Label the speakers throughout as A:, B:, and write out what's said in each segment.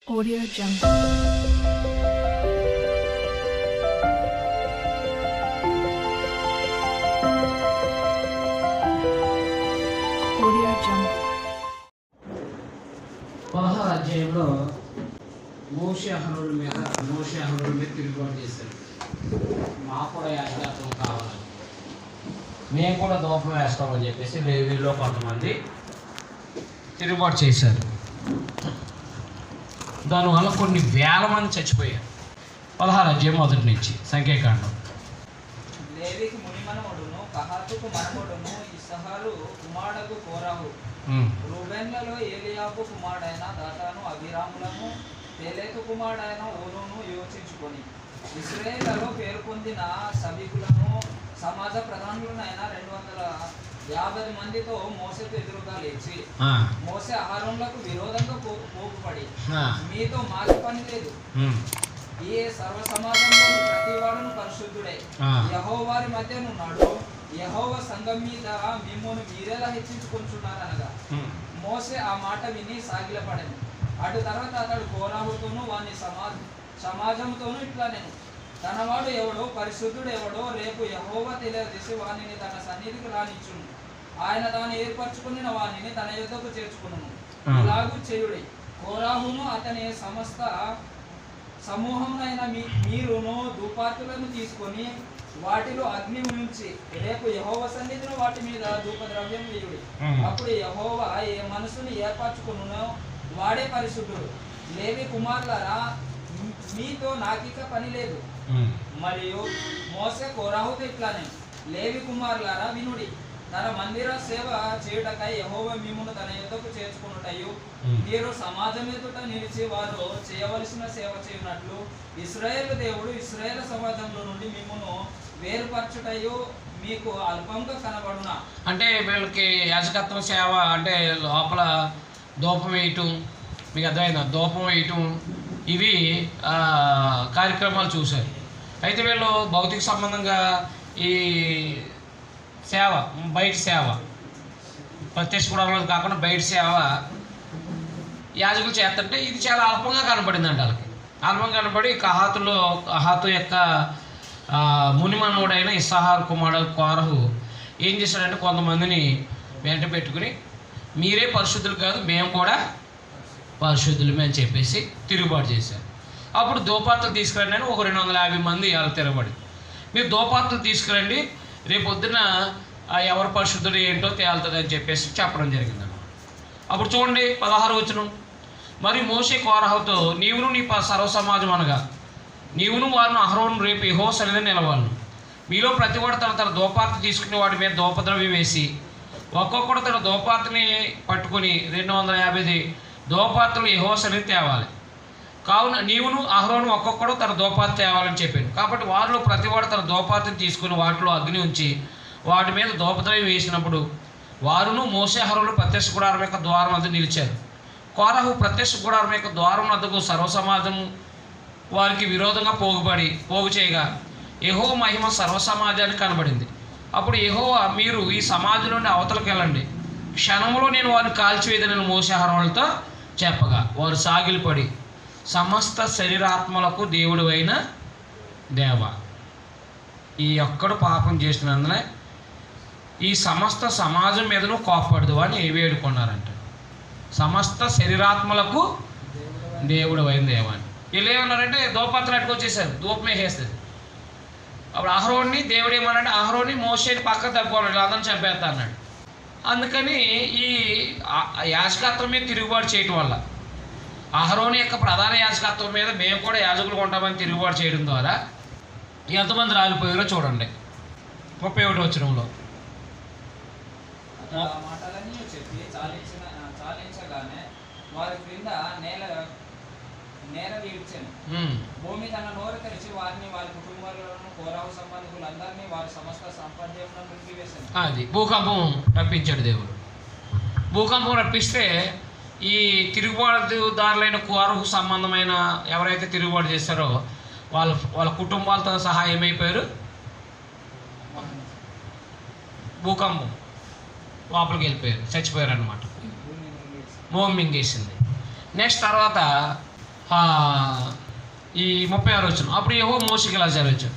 A: Audio Jungle. Audio Jungle.
B: 16వ అధ్యాయంలో మోషే అహరోనుల మీద తిరుగుబాటు చేశారు. మాకు కూడా యాజకత్వం కావాలని, మేము కూడా దూపం వేస్తామని చెప్పేసి లేవీలో కొంతమంది తిరుగుబాటు చేశారు. దానివల్ల కొన్ని వేల మంది చచ్చిపోయారు. 16వ అధ్యాయం మొదటి నుంచి సంఖ్యాకాండం.
C: లేవికి మునిమనముడును కహాతుకు మనముడును ఇస్సాహారు కుమారుడు కోరాహు, రూబేన్లలో ఏలియాబు కుమారుడైన దాతాను అభిరాములను, పేలెతు కుమారుడైన ఓనును యోచించుకొని ఇశ్రాయేలులో పేరు పొందిన సభికులను సమాజ ప్రధానులనైన 250 మందితో మోసకు ఎదురుగా లేచి, మోసే అహరోనులకు విరోధంగా పోగుపడి, మీతో మాకు పని లేదు, ఈ సర్వ సమాజంలో ప్రతివాడును పరిశుద్ధుడే, యెహోవారి మధ్యనున్నాడు, యెహోవా సంఘం మీద మిమ్మును మీరేలా హెచ్చించుకుంటున్నారనగా మోసే ఆ మాట విని సాగిలపడెను. అటు తర్వాత అతడు కోరాహుతోనూ వాని సమాజంతోనూ ఇట్లా నేను, తనవాడు ఎవడో పరిశుద్ధుడు ఎవడో రేపు యెహోవా తెలియజేసి వానిని తన సన్నిధికి రానిచ్చును, ఆయన తాను ఏర్పరచుకున్న వానిని తన యొద్దకు చేర్చుకును. ఇలాగూ చేయుడి. కోరాహును అతని సమస్త సమూహమునైన మీరును ధూపార్తులను తీసుకొని వాటిలో అగ్ని ఉంచి రేపు యెహోవా సన్నిధిలో వాటి మీద ధూపద్రవ్యం వేయుడి. అప్పుడు యెహోవా ఏ మనసుని ఏర్పరచుకును వాడే పరిశుద్ధుడు. లేవి కుమారులారా, మీతో నాకిక పని లేదు. మరియు మోసే కోరాహుతో ఇట్లానే, లేవి కుమారులారా వినుడి, తన మందిర సేవ చేయుటకై యెహోవా మిమ్మును తన యొద్దకు చేర్చుకున్నటయు, మీరు సమాజం ఎదుట నిలిచి వారు చేయవలసిన సేవ చేయునట్లు ఇశ్రాయేలు దేవుడు ఇశ్రాయేలు సమాజంలో నుండి మిమ్మును వేరుపరచుటయు మీకు అల్పంగా కనబడునా.
B: అంటే వీళ్ళకి యాజకత్వం సేవ అంటే లోపల ధూపం వేయటం, మీకు అర్థమైందా, ధూపం వేయటం, ఇవి కార్యక్రమాలు చూశారు. అయితే వీళ్ళు భౌతిక సంబంధంగా ఈ సేవ, బయట సేవ, ప్రత్యక్ష గుడారంలో కాకుండా బయట సేవ యాజకులు చేస్తుంటే ఇది చాలా అల్పంగా కనబడింది అంట. వాళ్ళకి అల్పంగా కనబడి కహాతు యొక్క మునిమనుడైన ఇస్సాహారు కుమారుడు కోరహు ఏం చేశాడంటే కొంతమందిని వెంట పెట్టుకుని మీరే పరిశుద్ధులు కాదు, మేము కూడా పరిశుద్ధులమే అని చెప్పేసి తిరుగుబాటు చేశారు. అప్పుడు ధూపార్తులు తీసుకురండి అని ఒక 250 మంది వాళ్ళు తిరగబడి, మీరు ధూపార్తులు తీసుకురండి, రేపు పొద్దున ఎవరు పరిశుద్ధుడు ఏంటో తేలుతుంది అని చెప్పేసి చెప్పడం జరిగిందన్నమాట. అప్పుడు చూడండి 16వ వచనం, మరి మోషే కోరహుతో నీవును నీ సర్వ సమాజం అనగా నీవును వారిని అహరోను రేపు యెహోవా సన్నిధిని నిలవాలను, మీలో ప్రతివాడు తన ధూపార్తి తీసుకునే వాడి మీద ధూపద్రవ్యం వేసి ఒక్కొక్కడు తన ధూపార్తిని పట్టుకుని 250 ధూపార్తులు యెహోవా సన్నిధికి తేవాలి. కావున నీవును అహరోను ఒక్కొక్కడు తన ధూపార్తి తేవాలని చెప్పాను. కాబట్టి వారిలో ప్రతివాడు తన ధూపార్తిని తీసుకుని వాటిలో అగ్ని ఉంచి వాటి మీద ధూపద్రవ్యం వేసినప్పుడు వారును మోసే అహరోను ప్రత్యక్ష గుడారం యొక్క ద్వారం వద్ద నిలిచారు. కోరహు ప్రత్యక్ష గుడారం యొక్క ద్వారం వద్దకు సర్వసమాజం వారికి విరోధంగా పోగు చేయగా యెహోవా మహిమ సర్వసమాజానికి కనబడింది. అప్పుడు యెహోవా, మీరు ఈ సమాజం నుండి అవతలకు వెళ్ళండి, క్షణంలో నేను వారిని కాల్చివేదనని మోసే అహరోనులతో చెప్పగా వారు సాగిలిపడి, సమస్త శరీరాత్మలకు దేవుడు అయిన దేవ, ఈ ఒక్కడు పాపం చేసినందున ఈ సమస్త సమాజం మీదను కోపపడదు అని వేడుకున్నారంట. సమస్త శరీరాత్మలకు దేవుడు అయిన దేవాన్ని వీళ్ళు ఏమన్నారంటే ధూపత్తులు అట్టుకొచ్చేసారు, ధూపం వేసేస్తుంది. అప్పుడు అహరోన్ని దేవుడు ఏమన్నాడు, అహరోన్ని మోసేని పక్కకు తప్పుకోవాలి, అందరిని చంపేస్తా అన్నాడు. అందుకని ఈ యాజకత్వం మీద తిరుగుబాటు చేయటం వల్ల అహరోని యొక్క ప్రధాన యాజకత్వం మీద మేము కూడా యాజకులు ఉంటామని తిరుగుబాటు చేయడం ద్వారా ఎంతమంది రాలిపోయారో చూడండి. 31వ వచనంలో
C: మాటలన్నీ చెప్పి చాలించగానే వారి క్రింద నేల వీడ్చాను. భూమి తన నోరు తెరిచి వారిని వారి కుటుంబాలను కోరాహు సంబంధికులందరినీ వారి సమస్త సంపద్యములను మృంగివేశాను.
B: అది భూకంపం రప్పించాడు దేవుడు. భూకంపం రప్పిస్తే ఈ తిరుగుబాటుదారులైన కోరహు సంబంధమైన ఎవరైతే తిరుగుబాటు చేస్తారో వాళ్ళ కుటుంబాలతో సహా ఏమైపోయారు, భూకంపం లోపలికి వెళ్ళిపోయారు, చచ్చిపోయారు అనమాట. భూమి మింగేసింది. నెక్స్ట్ తర్వాత ఈ 36 వచ్చిన అప్పుడు యెహోవా మోషేకి ఇలా సెలవిచ్చాడు,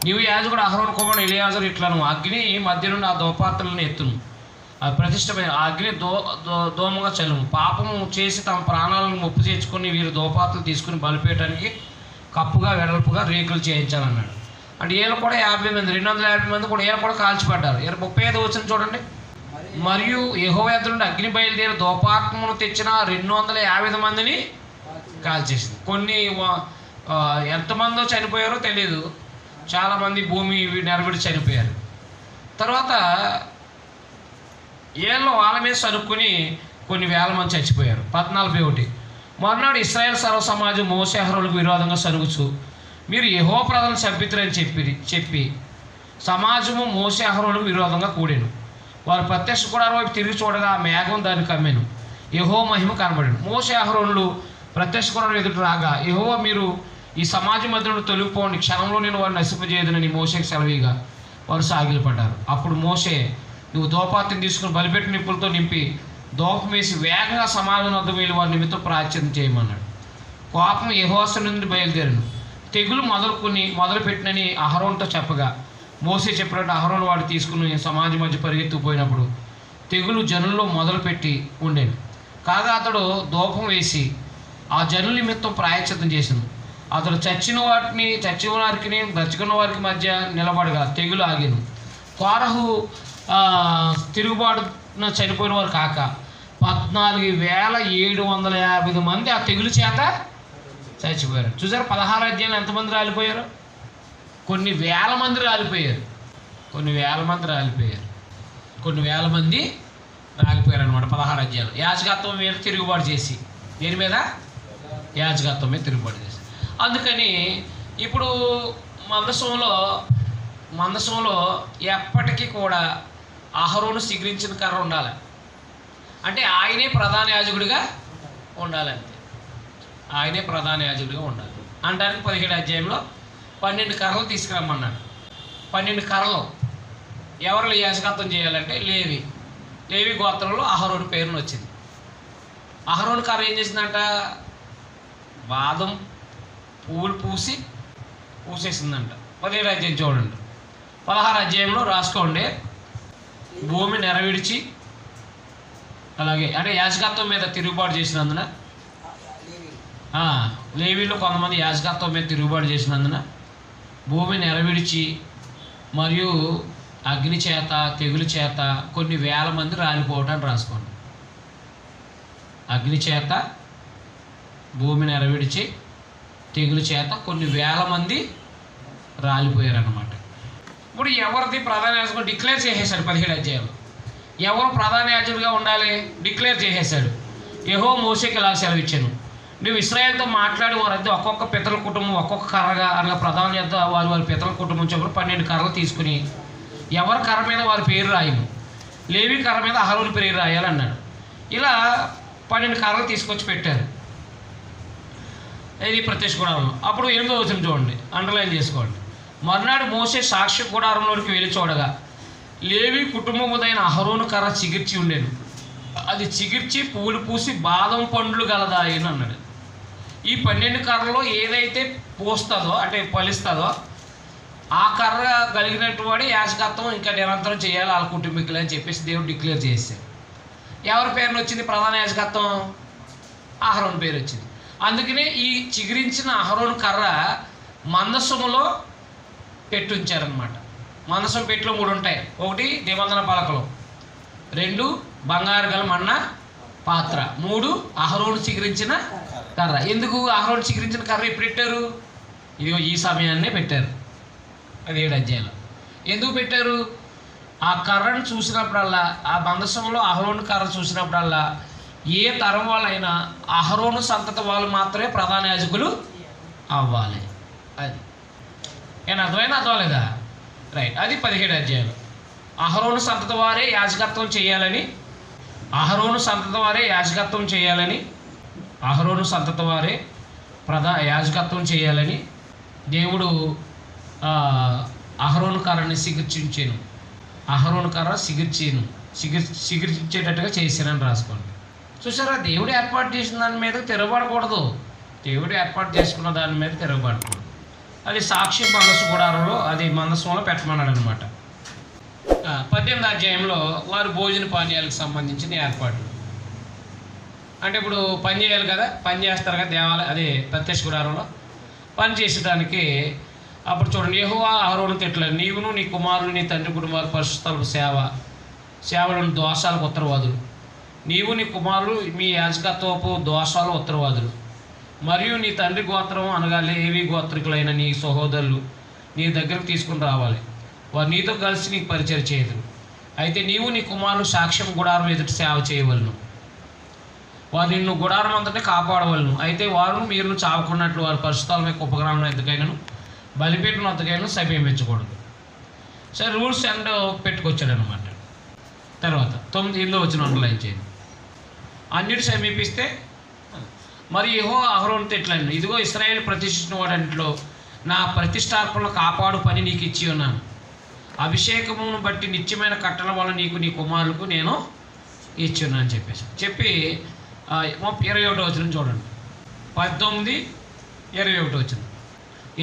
B: నీవు యాజకుడు అహరోను కుమారుడు ఎలియాజరు ఇట్లను అగ్ని మధ్య నుండి ఆ ధూపాత్రలను ఎత్తును, ఆ ప్రతిష్టమైన ఆ అగ్ని దోమగా చల్లుము. పాపము చేసి తమ ప్రాణాలను ముప్పు చేర్చుకొని వీరు ధూపాత్రలు తీసుకుని బలిపేయడానికి కప్పుగా వెడల్పుగా రేకులు చేయించాలన్నాడు. అంటే వీళ్ళు కూడా 50 మంది 250 మంది కూడా వీళ్ళు కూడా కాల్చిపడ్డారు. 35 వచ్చిన చూడండి, మరియు యెహోవా యొద్ద నుండి అగ్ని బయలుదేరి ధూపాత్మను తెచ్చిన 250 మందిని కాల్చేసింది. కొన్ని ఎంతమందో చనిపోయారో తెలియదు, చాలామంది భూమి నెరబడి చనిపోయారు. తర్వాత ఏళ్ళు వాళ్ళ మీద సరుక్కుని కొన్ని వేల మంది చచ్చిపోయారు. 14:1 మరునాడు ఇశ్రాయేల్ సర్వ సమాజం మోషే అహరోనులకు విరోధంగా సరుగుచు మీరు యెహోవా ప్రజలను చంపితురని చెప్పి సమాజము మోషే అహరోనులకు విరోధంగా కూడాను. వారు ప్రత్యక్ష గుడారం వైపు తిరిగి చూడగా ఆ మేఘం దాన్ని కమ్మెను, యెహోవా మహిమ కనబడెను. మోషే అహరోనులు ప్రత్యక్ష గుడారం ఎదుట రాగా యెహోవా మీరు ఈ సమాజం మధ్య నుండి తొలగిపోండి, క్షణంలో నేను వారిని నశింపజేయదునని మోషేకి సెలవీగా వారు సాగిలపడ్డారు. అప్పుడు మోషే, నువ్వు ధూపాత్రను తీసుకుని బలిపెట్టిన నిప్పులతో నింపి దోపం వేసి వేగంగా సమాజం వద్ద వెళ్ళి వారి నిమిత్తం ప్రాయశ్చిత్తం చేయమన్నాడు. కోపం యెహోవా నుండి బయలుదేరను, తెగులు మొదలుపెట్టినని అహరోనుతో చెప్పగా మోషే చెప్పినట్టు అహరోను వాడు తీసుకుని సమాజం మధ్య పరిగెత్తుకుపోయినప్పుడు తెగులు జనుల్లో మొదలుపెట్టి ఉండేది. కాగా అతడు దూపం వేసి ఆ జనుల నిమిత్తం ప్రాయశ్చిత్తం చేసాను. అతడు చచ్చిన వారికి బ్రతికున్న వారికి మధ్య నిలబడగా తెగులు ఆగాను. కోరహు తిరుగుబాటున చనిపోయిన వారు కాక 14,750 మంది ఆ తెగులు చేత చచ్చిపోయారు. చూసారు 16 అధ్యాయంలో ఎంతమంది రాలిపోయారు? కొన్ని వేల మంది రాలిపోయారు అనమాట 16 అధ్యాయులు. యాజకత్వం మీద తిరుగుబాటు చేసి, దేని మీద? యాజకత్వం మీద తిరుగుబాటు చేసి. అందుకని ఇప్పుడు మందసంలో ఎప్పటికీ కూడా అహరోను సిగ్రించిన కర్ర ఉండాలి. అంటే ఆయనే ప్రధాన యాజకుడిగా ఉండాలంతే, ఆయనే ప్రధాన యాజకుడిగా ఉండాలి. అంటానికి 17 అధ్యాయంలో 12 కర్రలు తీసుకురమ్మన్నాడు. 12 కర్రలు ఎవరు యాజకత్వం చేయాలంటే లేవి గోత్రంలో అహరోను పేరును వచ్చింది. అహరోను కర్ర ఏం చేసిందంట? బాదం పువ్వులు పూసేసిందంట. 17 అధ్యాయం చూడండి. 16 అధ్యాయంలో రాసుకోండి. భూమి నెరవిడిచి, అలాగే అంటే యాజకత్వం మీద తిరుగుబాటు చేసినందున, లేవీలో కొంతమంది యాజకత్వం మీద తిరుగుబాటు చేసినందున భూమి నెరవిడిచి మరియు అగ్ని చేత తెగులు చేత కొన్ని వేల మంది రాలిపోవటాన్ని రాసుకోండి. అగ్ని చేత, భూమి నెరవిడిచి, తెగులు చేత కొన్ని వేల మంది రాలిపోయారు అన్నమాట. ఇప్పుడు ఎవరిది ప్రధాన యాజకుడు డిక్లేర్ చేసేసాడు 17 అధ్యాయంలో. ఎవరు ప్రధాన యాజకుడిగా ఉండాలి డిక్లేర్ చేసేసాడు. యెహోవా మోషేకి ఇలా సెలవిచ్చాను, నువ్వు ఇశ్రాయేలుతో మాట్లాడి వారైతే ఒక్కొక్క పితల కుటుంబం ఒక్కొక్క కర్రగా అనగా ప్రధాన యొద్ద వారి పితల కుటుంబం చొప్పున 12 కర్రలు తీసుకుని ఎవరి కర్ర మీద వారి పేరు రాయము, లేవి కర్ర మీద అహరోను పేరు రాయాలన్నాడు. ఇలా 12 కర్రలు తీసుకొచ్చి పెట్టారు. ఇది ప్రత్యక్ష గుడారంలో. అప్పుడు 8వ వచనం చూడండి, అండర్లైన్ చేసుకోండి. మర్నాడు మోషే సాక్ష్య గుడారంలోకి వెళ్ళి చూడగా లేవి కుటుంబముదైన అహరోను కర్ర చిగిర్చి ఉండేను. అది చిగిర్చి పువ్వులు పూసి బాదం పండ్లు గలదాయని అన్నాడు. ఈ 12 కర్రలో ఏదైతే పూస్తుందో అంటే ఫలిస్తుందో ఆ కర్ర కలిగినట్టు వాడి యాజకత్వం ఇంకా నిరంతరం చేయాలి వాళ్ళ కుటుంబీకులు అని చెప్పేసి దేవుడు డిక్లేర్ చేశాడు. ఎవరి పేరున వచ్చింది ప్రధాన యాజకత్వం? అహరోను పేరు వచ్చింది. అందుకనే ఈ చిగురించిన అహరోను కర్ర మందసములో పెట్టుంచారనమాట. మందసం పెట్టులో 3 ఉంటాయి. 1 నిబంధన పలకలు, 2 బంగారు గల మన్న పాత్ర, 3 అహరోను చిగురించిన కర్ర. ఎందుకు అహరోను చిగురించిన కర్ర ఎప్పుడు పెట్టారు? ఇదిగో ఈ సమయాన్నే పెట్టారు 17 అధ్యాయంలో. ఎందుకు పెట్టారు? ఆ కర్రను చూసినప్పుడల్లా, ఆ మందసంలో అహరోను కర్ర చూసినప్పుడల్లా ఏ తరం వాళ్ళైనా అహరోను సంతతి వాళ్ళు మాత్రమే ప్రధాన యాజకులు అవ్వాలి. అది నేను అర్థమైందా? రైట్. అది 17 అధ్యాయం. అహరోను సంతతి వారే యాజకత్వం చేయాలని, అహరోను సంతతి వారే యాజకత్వం చేయాలని దేవుడు అహరోను కర్రని సిగిర్చించాను. అహరోను కర్ర సిగిర్చేటట్టుగా చేశానని రాసుకోండి. చూసారా, దేవుడు ఏర్పాటు చేసిన దాని మీద తిరగబడకూడదు. దేవుడు ఏర్పాటు చేసుకున్న దాని మీద తిరగబడుతున్నాడు. అది సాక్షి మందస్సు గుడారంలో, అది మందస్సులో పెట్టమన్నాడు అనమాట. 18వ అధ్యాయంలో వారు భోజన పానీయాలకు సంబంధించిన ఏర్పాట్లు. అంటే ఇప్పుడు పని చేయాలి కదా, పని చేస్తారు కదా దేవాలయం, అదే ప్రత్యక్ష గుడారంలో పని చేసేదానికి. అప్పుడు చూడండి, యెహోవా అహరోనుతో ఇట్లా, నీవును నీ కుమారులు నీ తండ్రి కుటుంబాలు పరిశుద్ధ సేవలను దోషాలకు ఉత్తరవాదులు, నీవు నీ కుమారులు మీ యాజకత్వపు దోషాలు ఉత్తరవాదులు, మరియు నీ తండ్రి గోత్రం అనగా లేవి గోత్రికులైన నీ సహోదరులు నీ దగ్గరకు తీసుకుని రావాలి. వారు నీతో కలిసి నీకు పరిచయం చేయదు. అయితే నీవు నీ కుమారులు సాక్ష్యం గుడారం ఎదుటి సేవ చేయవలను. వారు నిన్ను గుడారం అంతటే కాపాడవలను. అయితే వారు మీరు చావకున్నట్లు వారి పరిశుద్ధాల ఉపగ్రహం ఎందుకైనా బలిపీఠం అంతకైనా సమీపించకూడదు. సరే, రూల్స్ అండ్ పెట్టుకొచ్చాడు అనమాట. తర్వాత 9 వచ్చిన అండర్లైన్ చేయండి. అన్నిటి సమీపిస్తే మరి యెహోవా అహరోనుతో ఇట్లా, ఇదిగో ఇశ్రాయేలు ప్రతిష్ఠించిన వాడంట్లో నా ప్రతిష్టార్పణలు కాపాడు పని నీకు ఇచ్చి ఉన్నాను. అభిషేకమును బట్టి నిత్యమైన కట్టల వల్ల నీకు నీ కుమారులకు నేను ఇచ్చి ఉన్నాను అని చెప్పి 21వ వచనం చూడండి. 19:21 వచనం.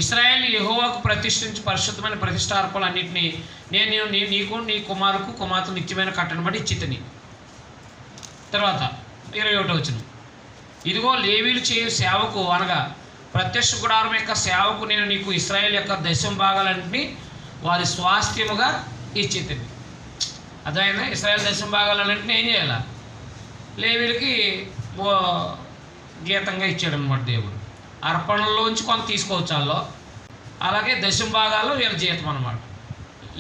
B: ఇశ్రాయేలు యెహోవాకు ప్రతిష్ఠించి పరిశుద్ధమైన ప్రతిష్టార్పణలు అన్నింటినీ నేను నీకు నీ కుమార్తెకు నిత్యమైన కట్టను బట్టి ఇచ్చి తిని. తర్వాత 21వ వచనం. ఇదిగో లేవీలు చేయు సేవకు అనగా ప్రత్యక్ష గుడారం యొక్క సేవకు నేను నీకు ఇశ్రాయేల్ యొక్క దశమ భాగాలన్నింటినీ వారి స్వాస్థ్యముగా ఇచ్చి తిని. అదైనా ఇశ్రాయేల్ దశమ భాగాలన్నింటినీ ఏం చేయాలి? లేవీలకి గీతంగా ఇచ్చాడు అనమాట దేవుడు. అర్పణల్లోంచి కొంత తీసుకోవచ్చు వాళ్ళు. అలాగే దశమ భాగాలు వీళ్ళ జీతం అనమాట.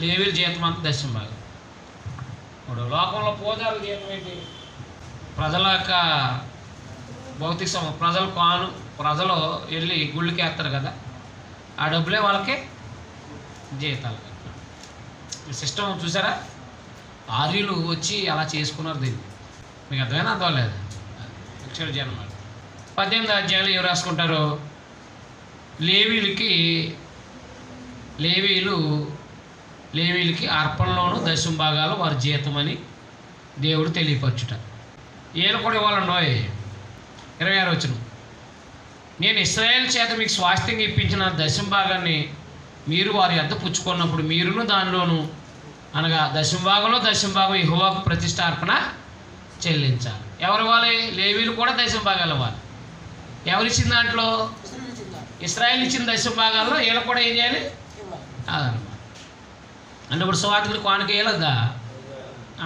B: లేవీల జీతం అంతా దశమ భాగం. ఇప్పుడు లోకంలో పూజారుల జీతం ఏంటి? ప్రజల యొక్క భౌతిక ప్రజలు వెళ్ళి గుళ్ళకి వేస్తారు కదా, ఆ డబ్బులే వాళ్ళకి జీతాలు. సిస్టమ్ చూసారా? ఆర్యులు వచ్చి అలా చేసుకున్నారు. దీన్ని మీకు అర్థమైనా అర్థం అనమాట. 18వ అధ్యాయంలో ఏం రాసుకుంటారు? లేవీలకి అర్పణలోను దశమ భాగాలు వారి జీతమని దేవుడు తెలియపరచుట. ఏళ్ళు కూడా ఇవ్వాలండి. 26వ వచనం. నేను ఇశ్రాయేలు చేత మీకు స్వాస్థ్యంగా ఇప్పించిన దశమ భాగాన్ని మీరు వారి యొద్ద పుచ్చుకున్నప్పుడు మీరును దానిలోను అనగా దశమ భాగం యెహోవాకు ప్రతిష్టార్పణ చెల్లించాలి. ఎవరు ఇవ్వాలి? లేవీలు కూడా దశమ భాగాలు ఇవ్వాలి. ఎవరిచ్చిన దాంట్లో? ఇశ్రాయేలు ఇచ్చిన దశమ భాగాల్లో వీళ్ళు కూడా ఏం చేయాలి? అదనమాట. అంటే ఇప్పుడు సువార్తికులు కానుక వేయలేదా?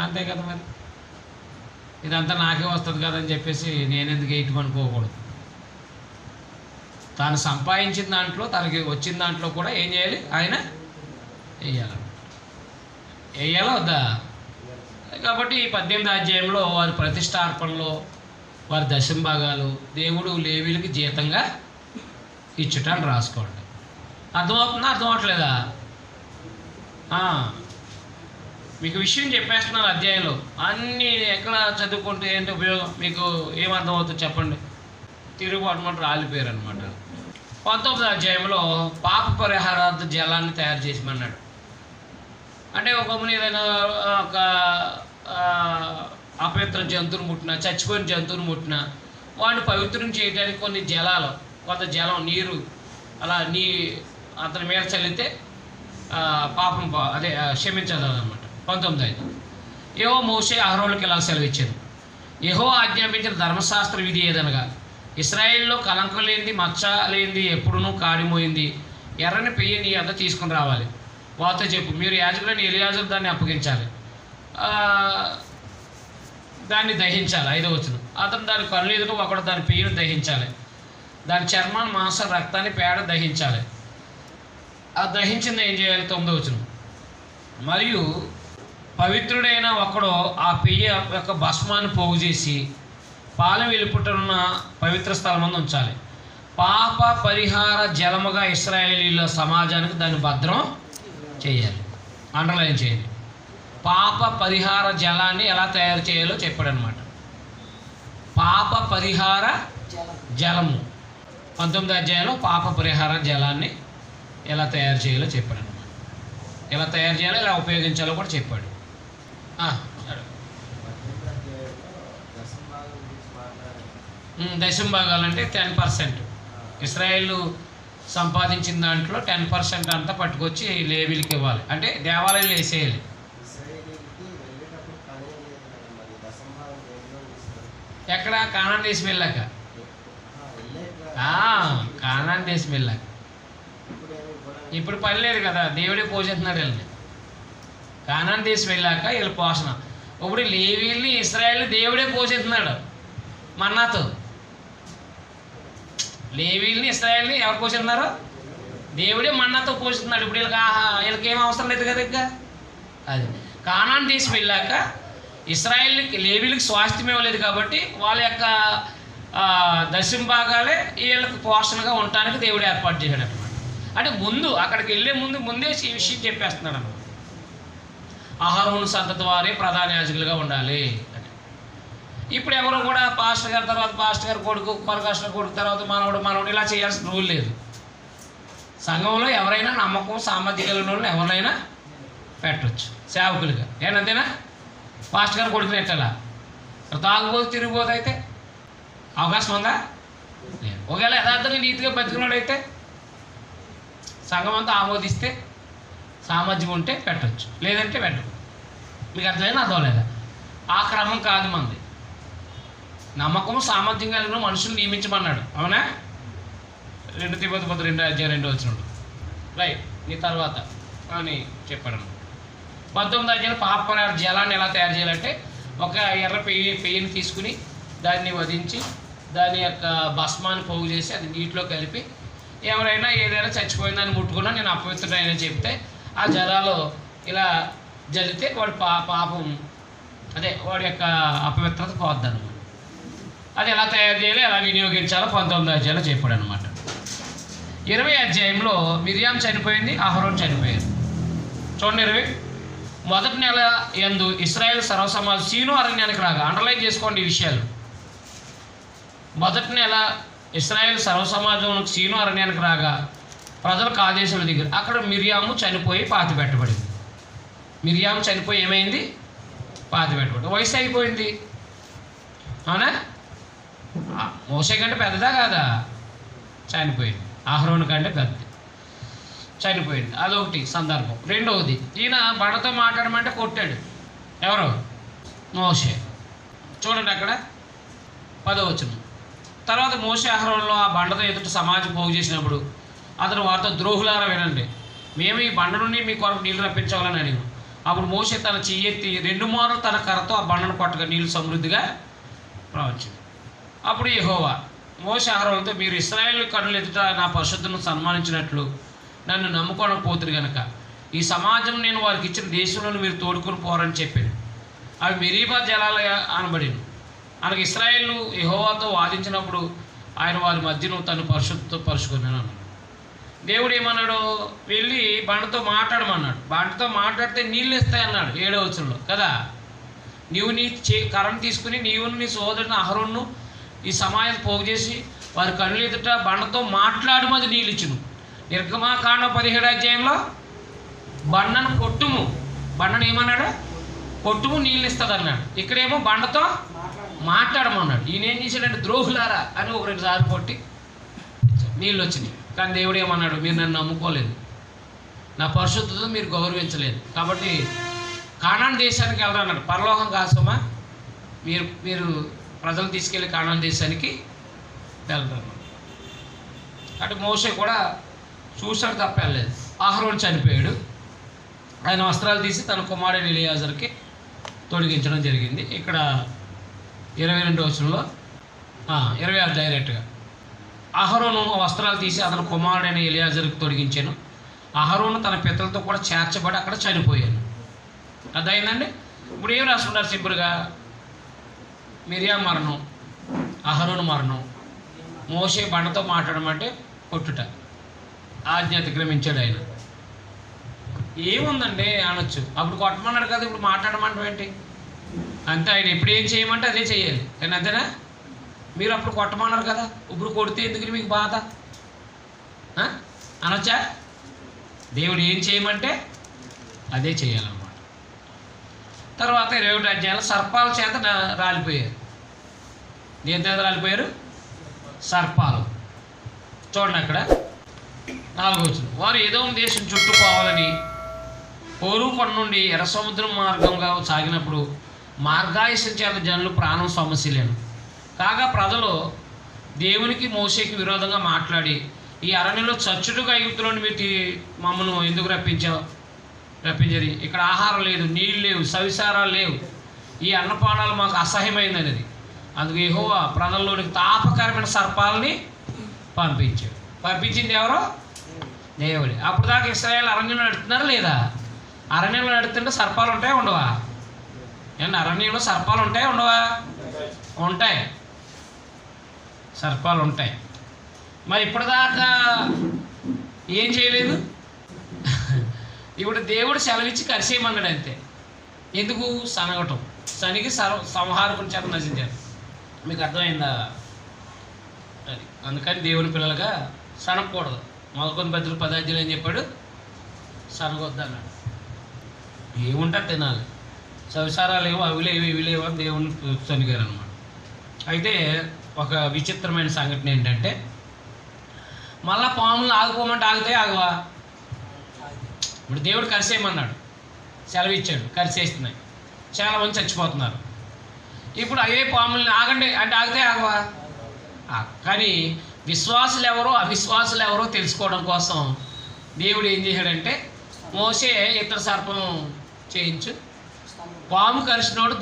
B: అంతే కదా. మరి ఇదంతా నాకే వస్తుంది కదని చెప్పేసి నేను ఎందుకు వేయటమనుకోకూడదు. తాను సంపాదించిన దాంట్లో, తనకి వచ్చిన దాంట్లో కూడా ఏం చేయాలి? ఆయన వేయాలా వద్దా? కాబట్టి 18వ అధ్యాయంలో వారి ప్రతిష్టార్పణలో వారి దశమ భాగాలు దేవుడు లేవీలకి జీతంగా ఇచ్చుటని రాసుకోండి. అర్థమవుతుందా? అర్థం అవట్లేదా? మీకు విషయం చెప్పేస్తున్నారు అధ్యాయంలో. అన్నీ ఎక్కడ చదువుకుంటే ఏంటి ఉపయోగం? మీకు ఏమర్థమవుతుందో చెప్పండి. తిరుగుబాటు మాట రాలిపోయారు అనమాట. 19వ అధ్యాయంలో పాప పరిహారార్థ జలాన్ని తయారు చేసిమన్నాడు. అంటే ఒక ఏదైనా ఒక అపవిత్ర జంతువును ముట్టినా, చచ్చిపోయిన జంతువును ముట్టినా వాడిని పవిత్రం చేయడానికి కొన్ని జలాలు, కొంత జలం, నీరు అలా అతని మీద చల్లితే పాపం క్షమించాలన్నమాట. 19. యెహోవా మోషే అహరోనులకు ఇలా సెలవిచ్చారు. యెహోవా ఆజ్ఞాపించిన ధర్మశాస్త్ర విధి ఏదనగా ఇశ్రాయేల్లో కలంకం లేనిది, మచ్చ లేనిది, ఎప్పుడునూ కాడిమోయింది ఎర్రని పెయ్యి నీ అంతా తీసుకుని రావాలి. వారితో చెప్పు, మీరు యాజకులని ఎలియాజరు దాన్ని అప్పగించాలి, దాన్ని దహించాలి. 5వ వచనం. అతను దాని కళ్ళు ఎదురు ఒకడు దాని పెయ్యను దహించాలి, దాని చర్మాన్ని, మాంసం, రక్తాన్ని, పేడ దహించాలి. ఆ దహించింది ఏం చేయాలి? 9వ వచనం. మరియు పవిత్రుడైన ఒకడు ఆ పెయ్య యొక్క భస్మాన్ని పోగు చేసి పాలెం వెలుపుటనున్న పవిత్ర స్థలం మందు ఉంచాలి. పాప పరిహార జలముగా ఇశ్రాయేలీల సమాజానికి దాన్ని భద్రం చేయాలి. అండర్లైన్ చేయండి. పాప పరిహార జలాన్ని ఎలా తయారు చేయాలో చెప్పాడు అనమాట. పాప పరిహార జలము 19వ అధ్యాయంలో పాప పరిహార జలాన్ని ఎలా తయారు చేయాలో చెప్పాడు అనమాట. ఎలా తయారు చేయాలో, ఎలా ఉపయోగించాలో కూడా చెప్పాడు. దశమ భాగాలు అంటే 10%. ఇశ్రాయేలు సంపాదించిన దాంట్లో 10% అంతా పట్టుకొచ్చి లేవీలకి ఇవ్వాలి, అంటే దేవాలయంలో వేసేయాలి. ఎక్కడ? కానాన్ దేశం వెళ్ళాక. కానాన్ దేశం వెళ్ళాక. ఇప్పుడు పని లేదు కదా, దేవుడే పోషిస్తున్నాడు వీళ్ళని. కానాన్ దేశం వెళ్ళాక వీళ్ళ పోషణ. ఇప్పుడు లేవీల్ని ఇశ్రాయేల్ని దేవుడే పోషిస్తున్నాడు మన్నాతో. లేవీల్ని ఇశ్రాయేల్ని ఎవరు పోషిస్తున్నారు? దేవుడే మన్నాతో పోషిస్తున్నాడు. ఇప్పుడు వీళ్ళకి ఏం అవసరం లేదు కదా ఇంకా. అది కానాన్ దేశం వెళ్ళాక ఇశ్రాయేల్కి లేవీలకి స్వాస్థ్యం ఇవ్వలేదు కాబట్టి వాళ్ళ యొక్క దశమ భాగాలే వీళ్ళకి పోషణగా ఉండటానికి దేవుడు ఏర్పాటు చేశాడు అనమాట. అంటే ముందు అక్కడికి వెళ్ళే ముందే ఈ విషయం చెప్పేస్తున్నాడు అన్నమాట. అహరోను సంతతి వారే ప్రధాన యాజకులుగా ఉండాలి అని. ఇప్పుడు ఎవరు కూడా పాస్టర్ గారి తర్వాత పాస్టర్ గారి కొడుకు, పరకాస్టర్ కొడుకు తర్వాత మనవడు ఇలా చేయాల్సిన రూల్ లేదు. సంఘంలో ఎవరైనా నమ్మకం సామర్థ్యం కలిగిన వాళ్ళు ఎవరైనా పెట్టవచ్చు సేవకులుగా. ఏనంతేనా? పాస్టర్ గారు కొడుకుని ఎట్టాలా? తాగుబోతు తిరిగిపోతే అయితే అవకాశం ఉందా? లేదు. ఒకవేళ యథార్థంగా నీతిగా బతికినాడైతే సంఘం అంతా ఆమోదిస్తే సామర్థ్యం ఉంటే పెట్టచ్చు, లేదంటే పెట్టదు. మీకు అర్థమైనా అర్థం లేదా? ఆ క్రమం కాదు మంది. నమ్మకం సామర్థ్యం కలిగిన మనుషులు నియమించమన్నాడు. అవునా? 2 తిమోతి 2:2 రైట్. నీ తర్వాత అని చెప్పాడు. 19వ అధ్యాయంలో పాప జలాన్ని ఎలా తయారు చేయాలంటే ఒక ఎర్ర పెయ్యిని తీసుకుని దాన్ని వధించి దాని యొక్క భస్మాన్ని పోగు చేసి అది నీటిలో కలిపి ఎవరైనా ఏదైనా చచ్చిపోయిందని ముట్టుకున్నా నేను అపవిత్రుడైనా చెప్తే ఆ జలాలు ఇలా జల్లితే వాడి పాపం అదే వాడి యొక్క అపవిత్రత పోద్దనమాట. అది ఎలా తయారు చేయాలి, ఎలా వినియోగించాలో 19వ అధ్యాయంలో చెప్పాడు అనమాట. 20వ అధ్యాయంలో మిరియాం చనిపోయింది, అహరోను చనిపోయారు. చూడండి 20. మొదటి నెల యందు ఇశ్రాయేలు సర్వసమాజం సీను అరణ్యానికి రాగా. అండర్లైన్ చేసుకోండి ఈ విషయాలు. మొదటి నెల ఇశ్రాయేలు సర్వసమాజం సీను అరణ్యానికి రాగా ప్రజలు కాదేశుల దగ్గర. అక్కడ మిరియాము చనిపోయి పాతి పెట్టబడింది. మిరియాము చనిపోయి ఏమైంది? పాతి పెట్టబడింది. వయసు అయిపోయింది. అవునా? మోసే కంటే పెద్దదా కాదా? చనిపోయింది. అహరోను కంటే పెద్దది, చనిపోయింది. అదొకటి సందర్భం. రెండవది, ఈయన బండతో మాట్లాడమంటే కొట్టాడు. ఎవరు? మోషే. చూడండి అక్కడ 10వ వచనం. తర్వాత మోషే అహరోనులో ఆ బండతో ఎదుట సమాజం పోగు చేసినప్పుడు అతను వారితో ద్రోహులారా వినండి, మేము ఈ బండ నుండి మీ కొరకు నీళ్లు రప్పించాలని అడిగాం. అప్పుడు మోషే తన చెయ్యెత్తి 2 మార్లు తన కర్రతో ఆ బండను కొట్టగా నీళ్లు సమృద్ధిగా ప్రవహించింది. అప్పుడు యెహోవా మోషే అహరోనుతో, మీరు ఇశ్రాయేలు కన్నుల ఎదుట నా పరిశుద్ధులను సన్మానించినట్లు నన్ను నమ్ముకోకపోతురు కనుక ఈ సమాజం నేను వారికి ఇచ్చిన దేశంలో మీరు తోడుకొని పోరని చెప్పాను. అవి మెరీబా జలాలు అనబడిను. అనగా ఇశ్రాయేలు యెహోవాతో వాదించినప్పుడు ఆయన వారి మధ్యను తను పరుచుకున్నాను అన్నాడు. దేవుడు ఏమన్నాడు? వెళ్ళి బండతో మాట్లాడమన్నాడు. బండతో మాట్లాడితే నీళ్ళు ఇస్తాయి అన్నాడు 7వ వచనంలో కదా. నీవు నీ కర్రను తీసుకుని నీవు నీ సోదరుని అహరోనును ఈ సమాజం పోగు చేసి వారి కన్నులు ఎదుట బండతో మాట్లాడమది నీళ్ళు ఇచ్చును. నిర్గమాకాండం 17వ అధ్యాయంలో బండను కొట్టుము, బండను ఏమన్నాడు? కొట్టుము, నీళ్ళు ఇస్తుంది అన్నాడు. ఇక్కడేమో బండతో మాట్లాడమన్నాడు. ఈయన ఏం చేశాడంటే ద్రోహులారా అని 1-2 సార్లు కొట్టి నీళ్ళు వచ్చినాయి. కానీ దేవుడు ఏమన్నాడు? మీరు నన్ను నమ్ముకోలేదు, నా పరిశుద్ధతను మీరు గౌరవించలేదు, కాబట్టి కానాన్ దేశానికి వెళ్ళరన్నాడు. పరలోకం కాసమా, మీరు ప్రజలు తీసుకెళ్ళి కానాన్ దేశానికి వెళ్తారు. అంటే మోషే కూడా చూసాడు తప్ప వెళ్ళలేదు. అహరోను చనిపోయాడు. ఆయన వస్త్రాలు తీసి తన కుమారుడు ఎలియాజర్కి తొడిగించడం జరిగింది. ఇక్కడ 22వ వచనంలో 26 డైరెక్ట్గా అహరోను వస్త్రాలు తీసి అతని కుమారుడైన ఎలియాజర్కి తొడిగించాను. అహరోను తన పితలతో కూడా చేర్చబడి అక్కడ చనిపోయాను. అదైందండి. ఇప్పుడు ఏం రాసుకుంటారు సింపుల్గా? మిరియాం మరణం, అహరోను మరణం, మోషే బండతో మాట్లాడమంటే కొట్టుట, ఆజ్ఞ అతిక్రమించాడు ఆయన. ఏముందండి అనొచ్చు. అప్పుడు కొట్టమన్నాడు కదా, ఇప్పుడు మాట్లాడమంటాం ఏంటి? అంతే. ఆయన ఎప్పుడు ఏం చేయమంటే అదే చేయాలి. కానీ అంతేనా? మీరు అప్పుడు కొట్టమన్నారు కదా, ఇప్పుడు కొడితే ఎందుకు మీకు బాధ అనొచ్చా? దేవుడు ఏం చేయమంటే అదే చేయాలన్నమాట. తర్వాత 21వ అధ్యాయంలో సర్పాల చేత రాలిపోయారు. దేని చేత రాలిపోయారు? సర్పాలు. చూడండి అక్కడ 4వ వచనం. వారు ఏదోము దేశం చుట్టూ పోవాలని హోరు కొండ నుండి ఎర్ర సముద్రం మార్గంగా సాగినప్పుడు మార్గాయసం చేత జనులు ప్రాణం సమస్యలేను కాగా ప్రజలు దేవునికి మోషేకి విరోధంగా మాట్లాడి, ఈ అరణ్యంలో చచ్చుడుగా ఐగుప్తులోని మీరు మమ్మల్ని ఎందుకు రప్పించది? ఇక్కడ ఆహారం లేదు, నీళ్ళు లేవు, సవిసారాలు లేవు, ఈ అన్నపానాలు మాకు అసహ్యమైంది అనేది. అందుకు యెహోవా ప్రజల్లోనికి తాపకరమైన సర్పాలని పంపించాడు. పంపించింది ఎవరో? దేవుడే. అప్పుడు దాకా ఇశ్రాయేలు అరణ్యంలో నడుతున్నారా లేదా? అరణ్యంలో నడుతుంటే సర్పాలు ఉంటాయా ఉండవా? ఏమన్నా అరణ్యంలో సర్పాలు ఉంటాయా ఉండవా? ఉంటాయి, సర్పాలు ఉంటాయి. మరి ఇప్పటిదాకా ఏం చేయలేదు. ఇప్పుడు దేవుడు సెలవిచ్చి కరిసేయమన్నాడు అంతే. ఎందుకు? సనగటం. సనికి సంహారకుని చేత నశించారు. మీకు అర్థమైందా? అది అందుకని దేవుని పిల్లలుగా సనగకూడదు. మొదకొని బదులు 10 అధ్యాయులు ఏం చెప్పాడు? సనగొద్దు అన్నాడు. ఏముంటే తినాలి, సవిసారాలు లేవు, అవి లేవు ఇవి లేవు అని దేవుని సనిగారు అనమాట. అయితే ఒక విచిత్రమైన సంఘటన ఏంటంటే, మళ్ళా పాములు ఆగిపోమంటే ఆగితే ఆగవా? ఇప్పుడు దేవుడు కరిసేయమన్నాడు, సెలవు ఇచ్చాడు, కరిసేస్తున్నాయి, చాలామంది చచ్చిపోతున్నారు. ఇప్పుడు అవే పాముల్ని ఆగండి అంటే ఆగితే ఆగవా? కానీ విశ్వాసులు ఎవరో అవిశ్వాసులు ఎవరో తెలుసుకోవడం కోసం దేవుడు ఏం చేశాడంటే, మోసే ఇతర సర్పం చేయించు, పాము కరిచినోడు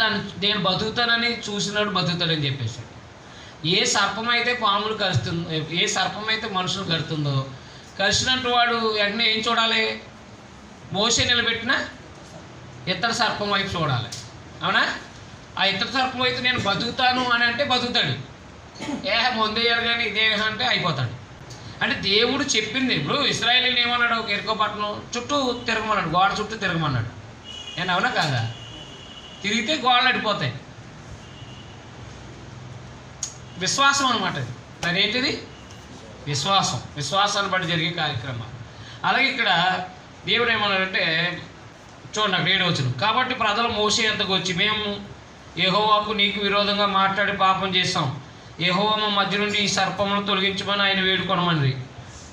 B: నేను బతుకుతానని చూసినోడు బతుకుతాడని చెప్పేశాడు. ఏ సర్పం అయితే పాములు కరుస్తుందో, ఏ సర్పం అయితే మనుషులు కరుతుందో, కరిచినట్టు వాడు వెంటనే ఏం చూడాలి? మోసే నిలబెట్టిన ఇతర సర్పం వైపు చూడాలి. అవునా? ఆ ఇతర సర్పం అయితే నేను బతుకుతాను అని అంటే బతుకుతాడు. ముందేయారు కానీ ఇదే అంటే అయిపోతాడు. అంటే దేవుడు చెప్పింది. ఇప్పుడు ఇశ్రాయేలీని ఏమన్నాడు? ఎరుకో పట్టణం చుట్టూ తిరగమన్నాడు, గోడ చుట్టూ తిరగమన్నాడు. నేను అవునా కాదా? తిరిగితే గోడలు అడిపోతాయి. విశ్వాసం అనమాట అది. అదేంటిది? విశ్వాసం. విశ్వాసాన్ని బట్టి జరిగే కార్యక్రమాలు. అలాగే ఇక్కడ దేవుడు ఏమన్నాడంటే, చూడండి అక్కడ 7వ వచనం. కాబట్టి ప్రజలు మోసే వద్దకు వచ్చి, మేము యెహోవాకు నీకు విరోధంగా మాట్లాడి పాపం చేస్తాం, యెహోవా మా మధ్య నుండి ఈ సర్పమును తొలగించమని ఆయన వేడుకొనమని.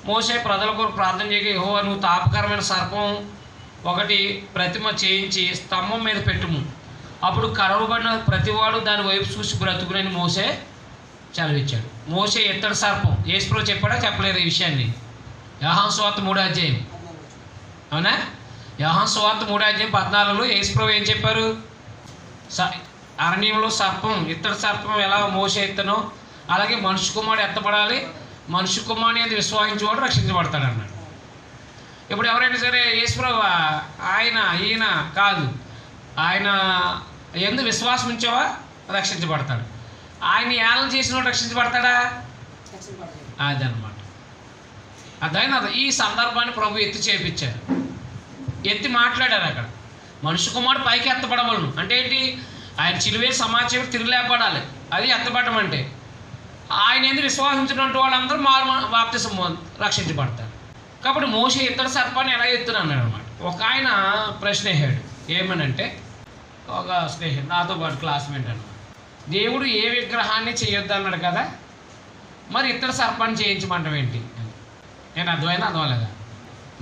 B: మోసే ప్రజల కొరకు ప్రార్థన చేయగా, యెహోవా నువ్వు తాపకరమైన సర్పం ఒకటి ప్రతిమ చేయించి స్తంభం మీద పెట్టుము, అప్పుడు కరవబడిన ప్రతివాడు దాని వైపు చూసి బ్రతుకునని మోసే చదివిచ్చాడు. మోసే ఇత్తడి సర్పం. యేసుప్రభు చెప్పాడా చెప్పలేదు ఈ విషయాన్ని? యోహాను సువార్త 3వ అధ్యాయం. అవునా? యోహాను సువార్త 3వ అధ్యాయం 14లో యేసుప్రభు ఏం చెప్పారు? అరణ్యంలో సర్పం, ఇత్తడి సర్పం ఎలా మోసే ఎత్తనో అలాగే మనుషు కుమారుడు ఎత్తపడాలి, మనుషు కుమారుని అది విశ్వాసించేవాడు రక్షించబడతాడు అన్నాడు. ఇప్పుడు ఎవరైనా సరే యేసుప్రభు ఈయన కాదు, ఆయన ఎందుకు విశ్వాసం ఉంచావా రక్షించబడతాడు. ఆయన ఏళన చేసినోడు రక్షించబడతాడా? అదనమాట. అదైనా ఈ సందర్భాన్ని ప్రభు ఎత్తి చేపించారు, ఎత్తి మాట్లాడారు. అక్కడ మనుషు కుమారుడు పైకి ఎత్తపడవలను అంటే ఏంటి? ఆయన చిలువే సమాచారం తిరిగిలేపడాలి, అది ఎత్తపడడం అంటే. ఆయన ఎందుకు విశ్వాసించినట్టు వాళ్ళందరూ బాప్తిసం రక్షించబడతారు. కాబట్టి మోసే ఇత్తడి సర్పాన్ని ఎలా ఎత్తున అన్నాడు అనమాట. ఒక ఆయన ప్రశ్న వేసాడు, ఏమనంటే, ఒక స్నేహితుడు నాతో పాటు క్లాస్మేట్ అన్నమాట, దేవుడు ఏ విగ్రహాన్ని చేయొద్దు అన్నాడు కదా, మరి ఇత్తడి సర్పాన్ని చేయించమంటాం ఏంటి? నేను అర్థమైనా అర్థమలేదా?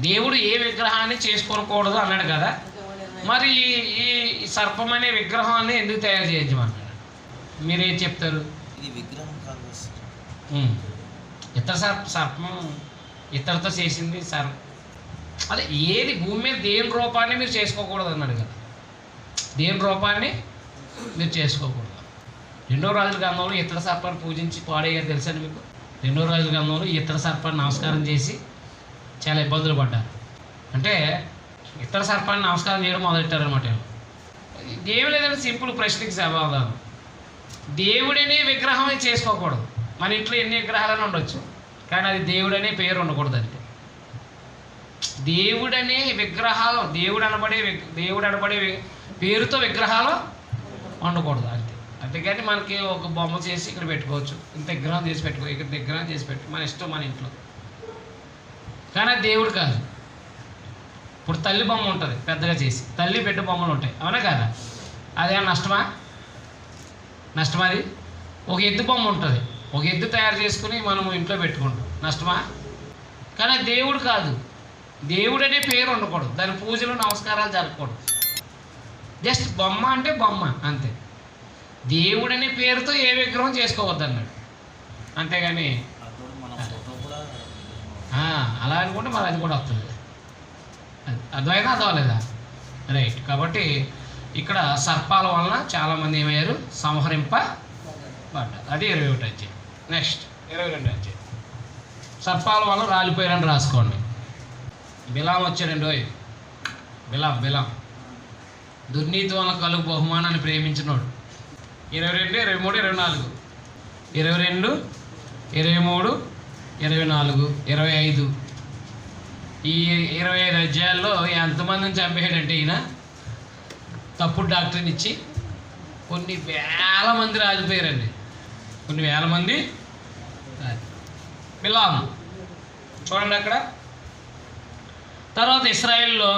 B: దేవుడు ఏ విగ్రహాన్ని చేసుకోకూడదు అన్నాడు కదా, మరి ఈ సర్పం అనే విగ్రహాన్ని ఎందుకు తయారు చేయించమన్నాడు? మీరేం చెప్తారు? ఇతర సర్పం ఇతరతో చేసింది అదే ఏది భూమి మీద దేవుని రూపాన్ని మీరు చేసుకోకూడదు అన్నాడు కదా. దేవుని రూపాన్ని మీరు చేసుకోకూడదు. 2వ రాజుల గ్రంథంలో ఇతర సర్పాన్ని పూజించి పాడేయారు తెలుసండి మీకు? 2వ రాజుల గ్రంథంలో ఇతర సర్పాన్ని నమస్కారం చేసి చాలా ఇబ్బందులు పడ్డారు. అంటే ఇతర సర్పాన్ని నమస్కారం చేయడం మొదలెట్టారనమాట. దేవుడు ఏదైనా సింపుల్ ప్రశ్నకి సమాధానం, దేవుడనే విగ్రహం చేసుకోకూడదు. మన ఇంట్లో ఎన్ని విగ్రహాలను ఉండొచ్చు, కానీ అది దేవుడనే పేరు ఉండకూడదు. అంటే దేవుడనే విగ్రహాలు, దేవుడు అనబడే పేరుతో విగ్రహాలు ఉండకూడదు అంతే. అంతేకాని మనకి ఒక బొమ్మ చేసి ఇక్కడ పెట్టుకోవచ్చు, ఇంత విగ్రహం చేసి ఇక్కడ విగ్రహం చేసి మన ఇష్టం మన ఇంట్లో. కానీ అది దేవుడు కాదు. ఇప్పుడు తల్లి బొమ్మ ఉంటుంది పెద్దగా చేసి, తల్లి బిడ్డ బొమ్మలు ఉంటాయి, అవునా కాదా? అదేమన్నా నష్టమా? అది ఒక ఎద్దు బొమ్మ ఉంటుంది, ఒక ఎద్దు తయారు చేసుకుని మనం ఇంట్లో పెట్టుకుంటాం. నష్టమా? కానీ దేవుడు కాదు. దేవుడు అనే పేరు ఉండకూడదు, దాని పూజలు నమస్కారాలు జరగకూడదు. జస్ట్ బొమ్మ అంటే బొమ్మ అంతే. దేవుడు అనే పేరుతో ఏ విగ్రహం చేసుకోవద్దు అన్నాడు. అంతేగాని అలా అనుకుంటే మరి అది కూడా వస్తుంది. అర్థమైనా అర్థమలేదా? రైట్. కాబట్టి ఇక్కడ సర్పాల వలన చాలామంది ఏమయ్యారు? సంహరింపబడ్డారు. అది 21 అధ్యాయం. నెక్స్ట్ 22 అధ్యాయం. సర్పాల వలన రాలిపోయారని రాసుకోండి. బిలాం వచ్చాడండి. బిలాం దుర్నీతి వలన కలుగు బహుమానాన్ని ప్రేమించినోడు. 22, 23, 24, 22, 23, 24, 25. ఈ 25 అధ్యాయాల్లో ఎంతమందిని చంపేయాడంటే ఈయన తప్పుడు డాక్టర్ని ఇచ్చి కొన్ని వేల మంది రాలిపోయారండి. కొన్ని వేల మంది. బిలాం చూడండి అక్కడ. తర్వాత ఇశ్రాయేల్లో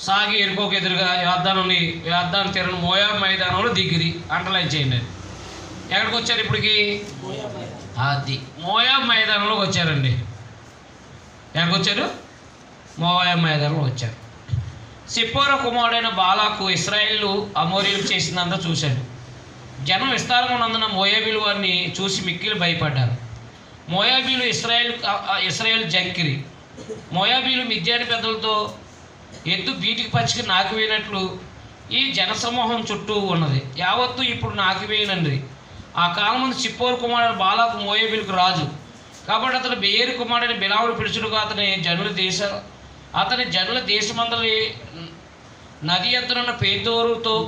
B: సాగి ఎరుకోకు ఎదురుగా యోర్దాను తీరని మోయాబు మైదానంలో దిగిరి. అండర్లైన్ చేయండి. ఎక్కడికి వచ్చారు ఇప్పటికి? అది మోయాబు మైదానంలోకి వచ్చారండి. ఎక్కడికి వచ్చారు? మోయాబు మైదానంలో వచ్చారు. సిప్పోరా కుమారుడైన బాలాకు ఇశ్రాయేలు అమోరీలు చేసిందంతా చూశాడు. జనం విస్తారంగా ఉన్నందున మోయాబీలు వారిని చూసి మిక్కిలి భయపడ్డారు. మోయాబీలు ఇశ్రాయేలు జంకిరి. మోయాబీలు మిద్యాని పెద్దలతో ఎద్దు బీటికి పచ్చికి నాకివేయినట్లు ఈ జనసమూహం చుట్టూ ఉన్నది. యావత్తు ఇప్పుడు నాకివేయనండి. ఆ కాలం ముందు సిప్పోరు కుమారుడు బాలాకు మోయాబీలకు రాజు. కాబట్టి అతను బెయేరు కుమారుడని బిలామును పిలుచుడుగా అతని జనుల దేశమందలి నది ఎత్తునున్న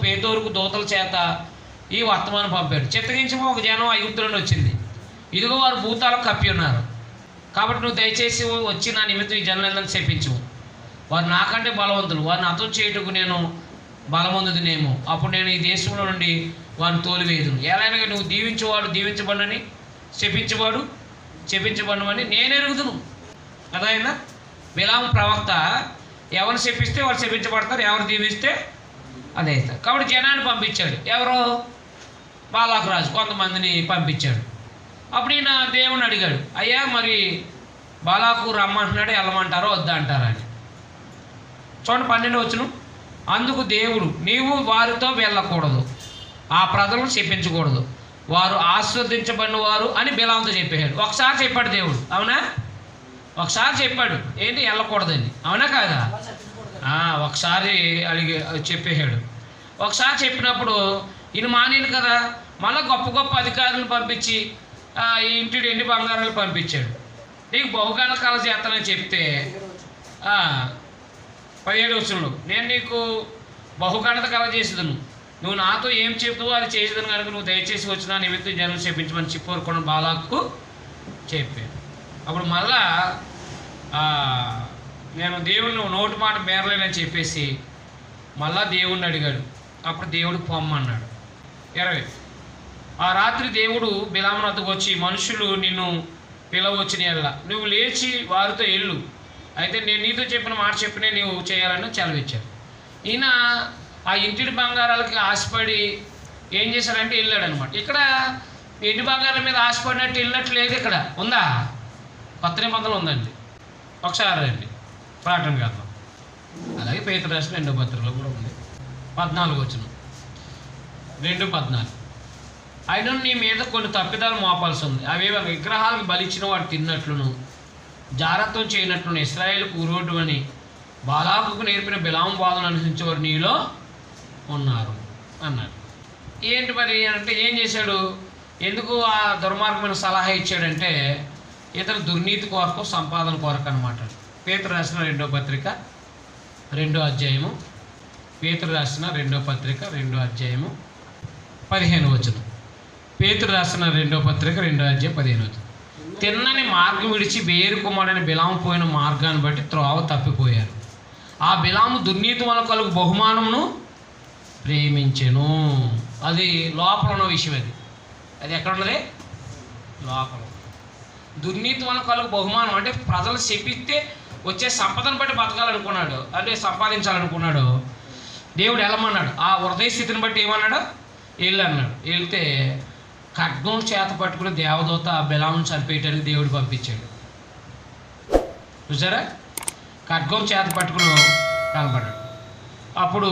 B: పేతోరుకు దూతల చేత ఈ వర్తమానం పంపాడు. చిత్తగించమో ఒక జనం ఐగుప్తులను వచ్చింది. ఇదిగో వారు భూతాలకు కప్పి ఉన్నారు. కాబట్టి నువ్వు దయచేసి వచ్చి నా నిమిత్తం ఈ జనులందరినీ శపించు. వారు నాకంటే బలవంతులు, వారిని అతం చేయుటకు నేను బలవంతుడినేమో. అప్పుడు నేను ఈ దేశంలో నుండి వారిని తోలివేదును. ఎలాగైనా నువ్వు దీవించేవాడు దీవించబడని, శపించేవాడు శపించబడమని నేను ఎరుగుదును. అదైనా బిలాము ప్రవక్త ఎవరు శపిస్తే వాళ్ళు శపించబడతారు, ఎవరు దీవిస్తే అదే అవుతారు. కాబట్టి జనాన్ని పంపించాడు. ఎవరో బాలాకు రాజు కొంతమందిని పంపించాడు. అప్పుడు ఈయన దేవుని అడిగాడు, అయ్యా మరి బాలాకు రమ్మంటున్నాడు, వెళ్ళమంటారో వద్దా అంటారా అని. చూడండి 12 వచనం. అందుకు దేవుడు, నీవు వారితో వెళ్ళకూడదు, ఆ ప్రజలను శపించకూడదు, వారు ఆస్వాదించబడిన వారు అని బిలాముతో చెప్పాడు. ఒకసారి చెప్పాడు దేవుడు, అవునా? ఒకసారి చెప్పాడు ఏంటి? వెళ్ళకూడదని, అవునా కాదా? ఒకసారి చెప్పేశాడు. ఒకసారి చెప్పినప్పుడు ఈయన మానేలు కదా, మళ్ళీ గొప్ప గొప్ప అధికారులను పంపించి ఇంటికి ఎండి బంగారాలు పంపించాడు. నీకు బహుగణ కళ చేస్తానని చెప్తే 17 వచనంలో నేను నీకు బహుగణత కళ చేసేదను, నువ్వు నాతో ఏం చెప్తావో అది చేసేదని కనుక నువ్వు దయచేసి వచ్చిన నిమిత్తం జనం చెప్పించమని చిప్పోరుకున్న బాలాకు చెప్పాను. అప్పుడు మళ్ళా నేను దేవుడిని నోటి మాట మేరలేనని చెప్పేసి మళ్ళా దేవుడిని అడిగాడు. అప్పుడు దేవుడు పొమ్మన్నాడు. 20. ఆ రాత్రి దేవుడు బిలాము వద్దకు వచ్చి, మనుషులు నిన్ను పిలవచ్చిన ఎడల నువ్వు లేచి వారితో వెళ్ళు, అయితే నేను నీతో చెప్పిన మాట చెప్పినే నీవు చేయాలని సెలవిచ్చాడు. ఈయన ఆ ఇంటి బంగారాలకి ఆశపడి ఏం చేశాడంటే వెళ్ళాడు అనమాట. ఇక్కడ ఇంటి బంగారాల మీద ఆశపడినట్టు వెళ్ళినట్టు లేదు. ఇక్కడ ఉందా? కొత్త నిబంధనలు ఉందండి. ఒకసారి రండి ప్రకటన గ్రంథం. అలాగే పేతురు రాసిన 2వ పత్రికలో కూడా ఉంది. 14 వచనం, 2:14. అయినా నీ మీద కొన్ని తప్పిదాలు మోపాల్సి ఉంది. అవి విగ్రహాలకు బలిచ్చిన వాడు తిన్నట్లును జాగ్రత్తం చేయనట్లును ఇశ్రాయేలుకు ఉరోడు అని బాలాకుకు నేర్పిన బిలాము బాధను అనుసరించేవారు నీలో ఉన్నారు అన్నాడు. ఏంటి మరి అంటే ఏం చేశాడు? ఎందుకు ఆ దుర్మార్గమైన సలహా ఇచ్చాడంటే ఇతను దుర్నీతి కొరకు, సంపాదన కొరకు అనమాట. పేతురు రాసిన 2వ పత్రిక 2వ అధ్యాయము. పేతురు రాసిన 2వ పత్రిక 2వ అధ్యాయము 15 వచనం. పేతురు రాసిన 2వ పత్రిక 2వ అధ్యాయం 15 వచనం. తిన్నని మార్గం విడిచి బెయేరు కుమారుడైన బిలాము పోయిన మార్గాన్ని బట్టి త్రోవ తప్పిపోయారు. ఆ బిలాము దుర్నీతి వల్ల కలుగు బహుమానమును ప్రేమించెను. అది లోపల ఉన్న విషయం. అది ఎక్కడ ఉన్నది? లోపల. దుర్నీతి వల్ల కలుగు బహుమానం అంటే ప్రజలు శపిస్తే వచ్చే సంపదను బట్టి బతకాలనుకున్నాడు, అంటే సంపాదించాలనుకున్నాడు. దేవుడు వెళ్ళమన్నాడు. ఆ హృదయ స్థితిని బట్టి ఏమన్నాడు? వెళ్ళు అన్నాడు. వెళ్తే ఖడ్గం చేత పట్టుకుని దేవదూత ఆ బిలామును చంపేయటానికి దేవుడు పంపించాడు. చూసారా, ఖడ్గం చేత పట్టుకుని కనబడ్డాడు. అప్పుడు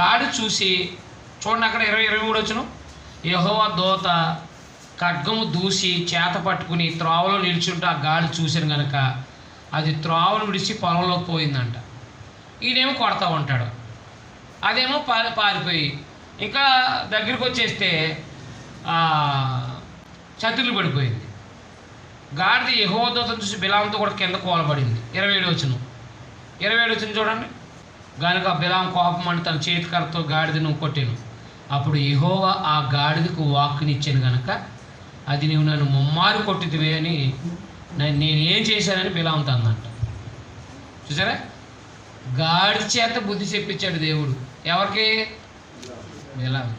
B: గాడి చూసి చూడండి, అక్కడ 23 వచ్చును, యెహోవా దూత ఖడ్గము దూసి చేత పట్టుకుని త్రోవలో నిల్చుంటే ఆ గాడి చూశాను కనుక అది త్రోవను విడిచి పొలంలోకి పోయిందంట. ఈయనేమో కొడతా ఉంటాడు, అదేమో పారిపోయి ఇంకా దగ్గరికి వచ్చేస్తే చతుర్లు పడిపోయింది. గాడిద యెహోవా దూతను చూసి బిలాముతో కూడా కింద కూలబడింది. 27 వచ్చిన చూడండి. గనుక బిలాము కోపం అంటే తన చేతికరతో గాడిదను కొట్టాను. అప్పుడు యెహోవా ఆ గాడిదకు వాక్కునిచ్చాను కనుక అది నువ్వు నన్ను ముమ్మారు కొట్టిదివే అని నేనేం చేశానని బిలాముతో అందంట. చూసారా, గాడి చేత బుద్ధి చెప్పించాడు దేవుడు. ఎవరికి? బిలాము.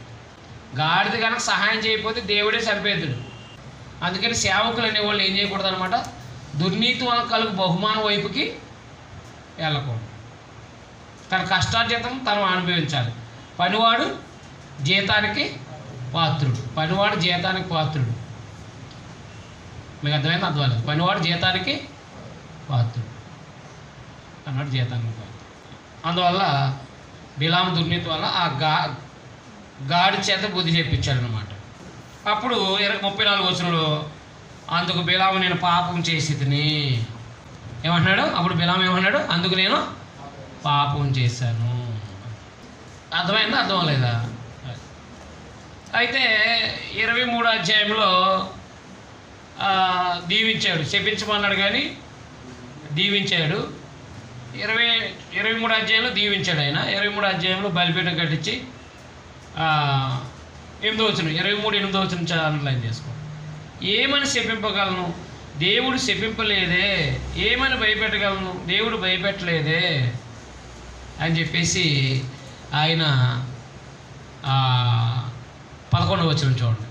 B: గాడిద కనుక సహాయం చేయకపోతే దేవుడే చంపేద్దుడు. అందుకని సేవకులు అనేవాళ్ళు ఏం చేయకూడదు అనమాట, దుర్నీతి వల్ల కలుగు బహుమానం వైపుకి వెళ్ళకూడదు. తన కష్టార్జితం తను అనుభవించాలి. పనివాడు జీతానికి పాత్రుడు. మీకు అర్థమైంది? అర్థమలేదు. పనివాడు జీతానికి పాత్రుడు. అందువల్ల బిలాము దుర్నీతి వల్ల ఆ గాడి చేత బుద్ధి చెప్పించాడు అనమాట. అప్పుడు 34 వచనంలో అందుకు బిలాము నేను పాపం చేసి తిని ఏమంటున్నాడు? అప్పుడు బిలాము ఏమన్నాడు? అందుకు నేను పాపం చేశాను. అర్థమైందా? అర్థం లేదా? అయితే 23 అధ్యాయంలో దీవించాడు, శపించమన్నాడు కానీ దీవించాడు. 23 అధ్యాయంలో దీవించాడు ఆయన. 23 అధ్యాయంలో బలిపీఠం కట్టించి 23 అండర్లైన్ చేసుకో. ఏమని శపింపగలను? దేవుడు శపింపలేదే. ఏమని భయపెట్టగలను? దేవుడు భయపెట్టలేదే అని చెప్పేసి ఆయన 11వ వచనం చూడండి.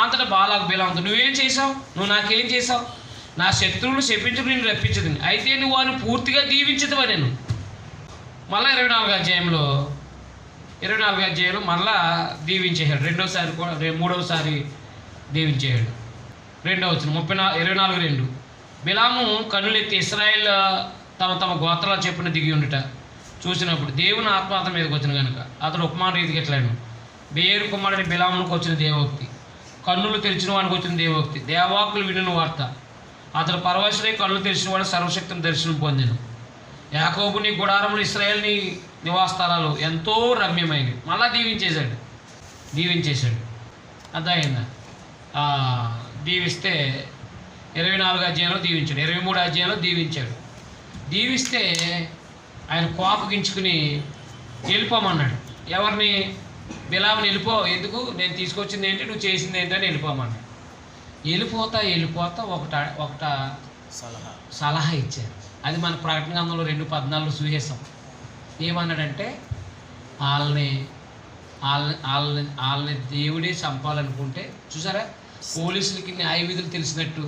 B: అంతటా బాలాకు బిలాముతో నువ్వేం చేసావు? నువ్వు నాకేం చేసావు? నా శత్రువులు శపించుకు నేను రప్పించదు, అయితే నువ్వు వారిని పూర్తిగా దీవించదువా నేను. మళ్ళీ 24వ అధ్యాయంలో మళ్ళా దీవించేశాడు. 3వసారి దీవించేశాడు. 2వ వచనం 24:2 బిలాము కన్నులెత్తి ఇశ్రాయేల్ తమ గోత్రాలు చెప్పిన దిగి ఉండుట చూసినప్పుడు దేవుని ఆత్మ అతని మీదకి వచ్చిన కనుక అతడు ఉపమాన రీతికి ఎట్లాను. బేరు కుమారుని బిలామునికి వచ్చిన దేవోక్తి, కన్నులు తెరిచిన వానికి వచ్చిన దేవోక్తి, దేవాకులు వినుని వార్త. అతడు పరవశుడై కన్నులు తెరిచిన వాడు సర్వశక్తిని దర్శనం పొందాను. యాకోబు నీ గుడారములు, ఇశ్రాయేల్ నీ నివాసస్థలాలు ఎంతో రమ్యమైనవి. మళ్ళా దీవించేశాడు. అర్థమైందా? దీవిస్తే 24వ అధ్యాయంలో దీవించాడు, 23వ అధ్యాయంలో దీవించాడు. దీవిస్తే ఆయన కోపగించుకుని వెళ్ళిపోమన్నాడు. ఎవరిని? బిలాముని. వెళ్ళిపో, ఎందుకు? నేను తీసుకొచ్చింది ఏంటి, నువ్వు చేసింది ఏంటి అని వెళ్ళిపోమన్నాడు. వెళ్ళిపోతా ఒకట సలహా ఇచ్చారు. అది మన ప్రకటన గ్రంథంలో 2:14 చూసేసాం. ఏమన్నాడంటే వాళ్ళని దేవుడే చంపాలనుకుంటే, చూసారా, పోలీసులకి న్యాయ విధులు తెలిసినట్టు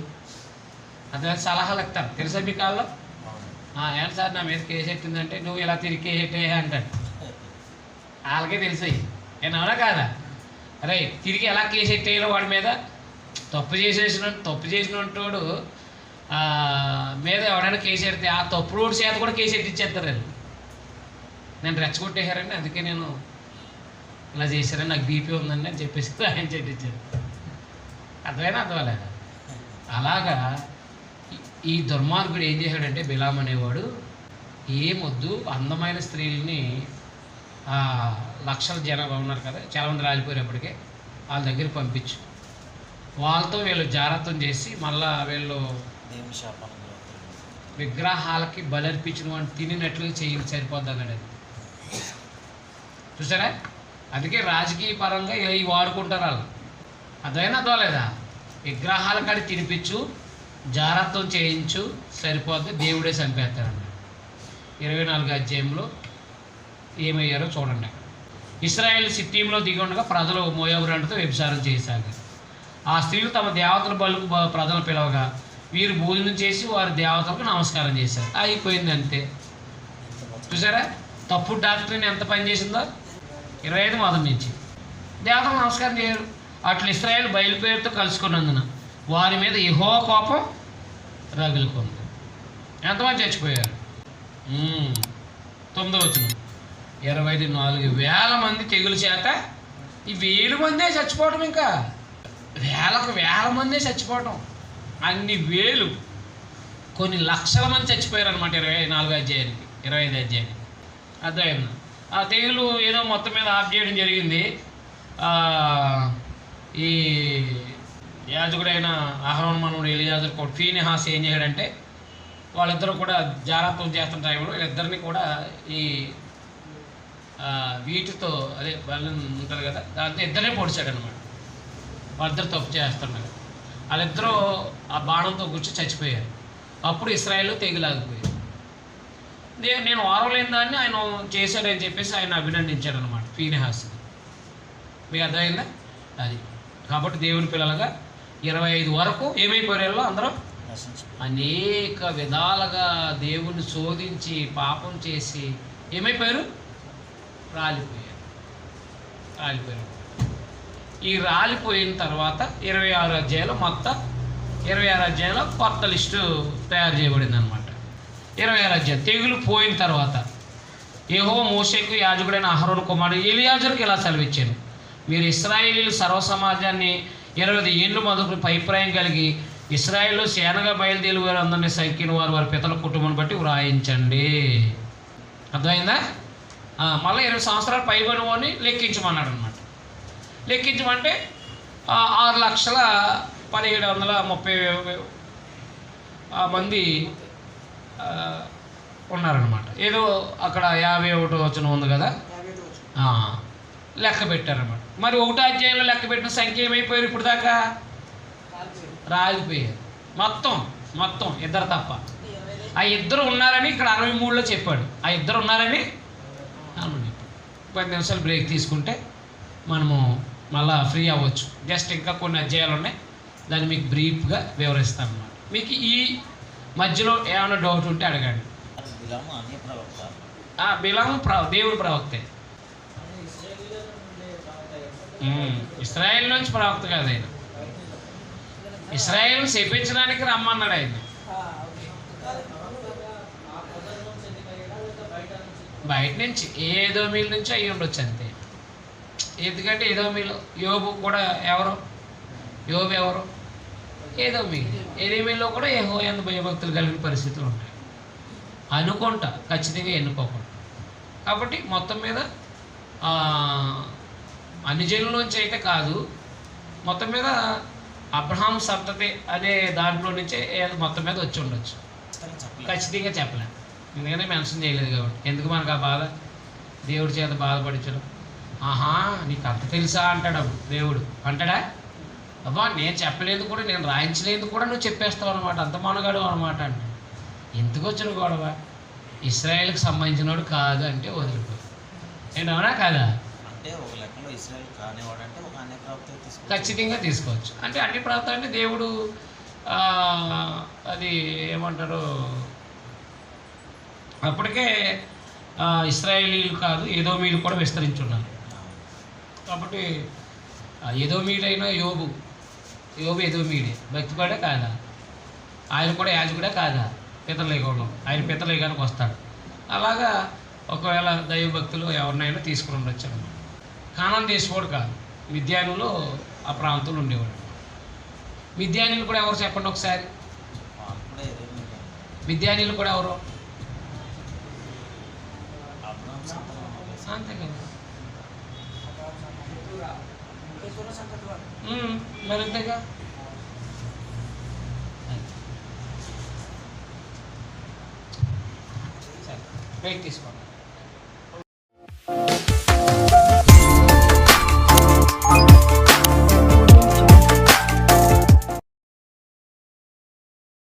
B: అదే సలహాలు ఇస్తారు. తెలుసా మీ కాల్లో? ఏంటి సార్ నా మీద కేసు ఎట్టిందంటే నువ్వు ఇలా తిరిగి కేసు ఎట్టే అంటాడు. వాళ్ళకే తెలిసాయి. ఏమన్నా కాదా? అరే తిరిగి ఎలా కేసు ఎట్టేయాలో వాడి మీద తప్పు చేసినట్టు మీద ఎవడైనా కేసు ఎడితే ఆ తప్పు రోడ్డు చేత కూడా కేసు ఎట్టించేస్తారు. నేను రెచ్చగొట్టేశారండి, అందుకే నేను ఇలా చేశారని, నాకు బీపీ ఉందండి అని చెప్పేసి ఆయన చెట్టించారు. అర్థమలేదా? అలాగా ఈ దుర్మార్గుడు ఏం చేశాడంటే, బిలాం అనేవాడు ఏమొద్దు, అందమైన స్త్రీలని లక్షల జనాభా ఉన్నారు కదా, చాలామంది రాలిపోయేటప్పటికే వాళ్ళ దగ్గరికి పంపించు, వాళ్ళతో వీళ్ళు జాగ్రత్తం చేసి మళ్ళా వీళ్ళు విగ్రహాలకి బలర్పించిన వాడిని తినినట్లుగా చేయాలి, సరిపోద్ది అన్నాడు. అది చూసారా? అందుకే రాజకీయ పరంగా ఇవి వాడుకుంటారు వాళ్ళు. అర్థం లేదా? విగ్రహాల కాడి తినిపించు, జాగ్రత్తం చేయించు, సరిపోద్ది, దేవుడే చంపేస్తాడన్నాడు. 24వ అధ్యాయంలో ఏమయ్యారో చూడండి. అక్కడ ఇశ్రాయేల్ సిట్టీంలో దిగి ఉండగా ప్రజలు మోయాబు రాణితో వ్యభిచారం చేయసాగారు. ఆ స్త్రీలు తమ దేవతల బలుకు ప్రజలు పిలవగా వీరు భోజనం చేసి వారి దేవతలకు నమస్కారం చేశారు. అయిపోయింది, అంతే. చూసారా తప్పుడు డాక్టరీని ఎంత పనిచేసిందో? 25 మొదటి నుంచి దేవతలకు నమస్కారం చేయరు. అట్లా ఇశ్రాయేల్ బయలుపేరుతో కలుసుకున్నందున వారి మీద యెహోవా కోపం రగులుకుంది. ఎంతమంది చచ్చిపోయారు? 9వ వచనం, 24,000 మంది తెగులు చేత. ఈ 1000 మందే చచ్చిపోవటం, ఇంకా వేల మందే చచ్చిపోవటం. అన్ని వేలు, కొన్ని లక్షల మంది చచ్చిపోయారు అనమాట 24 అధ్యాయానికి, 25 అధ్యాయానికి. అర్థమైంది. ఆ తెగులు ఏదో మొత్తం మీద ఆఫ్ చేయడం జరిగింది. ఈ యాజకుడైన అహరోను మనవడు ఎలియాజరు కూడా ఫీనెహాస్ ఏం చేశాడంటే, వాళ్ళిద్దరూ కూడా జాగ్రత్త చేస్తున్న టైంలో వీళ్ళిద్దరిని కూడా ఈ వీటితో, అదే బలం ఉంటుంది కదా, దాంతో ఇద్దరినే పొడిచాడు అనమాట. వాళ్ళిద్దరు తప్పు చేస్తున్నారు. వాళ్ళిద్దరూ ఆ బాణంతో కూర్చొని చచ్చిపోయారు. అప్పుడు ఇశ్రాయేలు తెగులాగిపోయారు. నేను వారలేని దాన్ని ఆయన చేశాడని చెప్పేసి ఆయన అభినందించాడు అనమాట ఫీనెహాస్. మీకు అర్థమైందా? అది కాబట్టి దేవుని పిల్లలుగా 25 వరకు ఏమైపోయారో అందరూ అనేక విధాలుగా దేవుని శోధించి పాపం చేసి ఏమైపోయారు? రాలిపోయారు. ఈ రాలిపోయిన తర్వాత 26 అధ్యాయంలో మొత్తం 26 అధ్యాయంలో కొత్త లిస్టు తయారు చేయబడింది అనమాట. 26 అధ్యాయం తెగులు పోయిన తర్వాత యెహోవా మోషేకు యాజకుడైన అహరోను కుమారుడు ఎలియాజరుకు ఇలా సెలవిచ్చాను, మీరు ఇశ్రాయేలీయులు సర్వసమాజాన్ని 25 ఏళ్ళు మొదలుకొని పైప్రాయం కలిగి ఇశ్రాయేల్లో సేనగా బయలుదేరి వారు అందరినీ సంఖ్యను వారి పితల కుటుంబాన్ని బట్టి వ్రాయించండి. అర్థమైందా? మళ్ళీ 20 సంవత్సరాలు పైబడి అని లెక్కించమన్నాడు అనమాట. లెక్కించమంటే 6,1730 మంది ఉన్నారనమాట. ఏదో అక్కడ 51వ వచనం ఉంది కదా, లెక్క పెట్టారనమాట. మరి 1వ అధ్యాయంలో లెక్క పెట్టిన సంఖ్య ఏమైపోయారు? ఇప్పుడు దాకా రాలిపోయారు మొత్తం ఇద్దరు తప్ప. ఆ ఇద్దరు ఉన్నారని ఇక్కడ 63లో చెప్పాడు. ఆ ఇద్దరు ఉన్నారని 10 నిమిషాలు బ్రేక్ తీసుకుంటే మనము మళ్ళీ ఫ్రీ అవ్వచ్చు. జస్ట్ ఇంకా కొన్ని అధ్యాయాలు ఉన్నాయి, దాన్ని మీకు బ్రీఫ్గా వివరిస్తాను అన్నమాట. మీకు ఈ మధ్యలో ఏమైనా డౌట్ ఉంటే అడగండి. బిలాము దేవుని ప్రవక్తే. ఇశ్రాయేల్ నుంచి ప్రవక్త కాదు ఆయన. ఇశ్రాయేల్ శపించడానికి రమ్మన్నాడు ఆయన. బయట నుంచి ఏదోమీల నుంచి అయ్యి ఉండొచ్చు అంతే. ఎందుకంటే ఏదోమీలు యోబు కూడా యోబు ఎవరు? ఏదోమీలో కూడా యెహోవాయందు భయభక్తులు కలిగిన పరిస్థితులు ఉంటాయి అనుకుంటా, ఖచ్చితంగా ఎన్నుకోకుండా. కాబట్టి మొత్తం మీద అన్ని జనుల్లోంచి అయితే కాదు, మొత్తం మీద అబ్రహాం సంతతి అనే దాంట్లో నుంచే మొత్తం మీద వచ్చి ఉండొచ్చు. ఖచ్చితంగా చెప్పలేను, ఎందుకంటే మెన్షన్ చేయలేదు కాబట్టి. ఎందుకు మనకు ఆ బాధ? దేవుడి చేత బాధపడించడం. నీకు అంత తెలుసా అంటాడు అప్పుడు దేవుడు. అంటాడా? అబ్బా నేను చెప్పలేదు కూడా, నేను రాయించలేదు కూడా నువ్వు చెప్పేస్తావు అనమాట, అంత మనగాడు అనమాట. అంటే ఎందుకు వచ్చిన గొడవ? ఇశ్రాయేల్కి సంబంధించినవాడు కాదు అంటే వదిలిపోయి అవునా కాదా? ఖచ్చితంగా తీసుకోవచ్చు. అంటే అన్ని ప్రాంతాలు అంటే దేవుడు అది ఏమంటారు, అప్పటికే ఇశ్రాయేలీలు కాదు ఏదోమీలు కూడా విస్తరించున్నారు. కాబట్టి ఏదోమీడైనా యోబు ఏదోమీడే, భక్తిపడే కాదా? ఆయన కూడా యాజకుడే కాదా? పితలేగంలో ఆయన పితలేగానికి వస్తాడు. అలాగా ఒకవేళ దైవభక్తులు ఎవరినైనా తీసుకుని ఉండొచ్చు అన్నమాట. కానాన్ దేశవాడు కాదు, మిద్యానులో ఆ ప్రాంతంలో ఉండేవాడు. మిద్యానీలు కూడా ఎవరు చెప్పండి ఒకసారి? మిద్యానీలు కూడా ఎవరు? అంతే కదా మరి, అంతేగా. బ్రేక్ తీసుకోండి.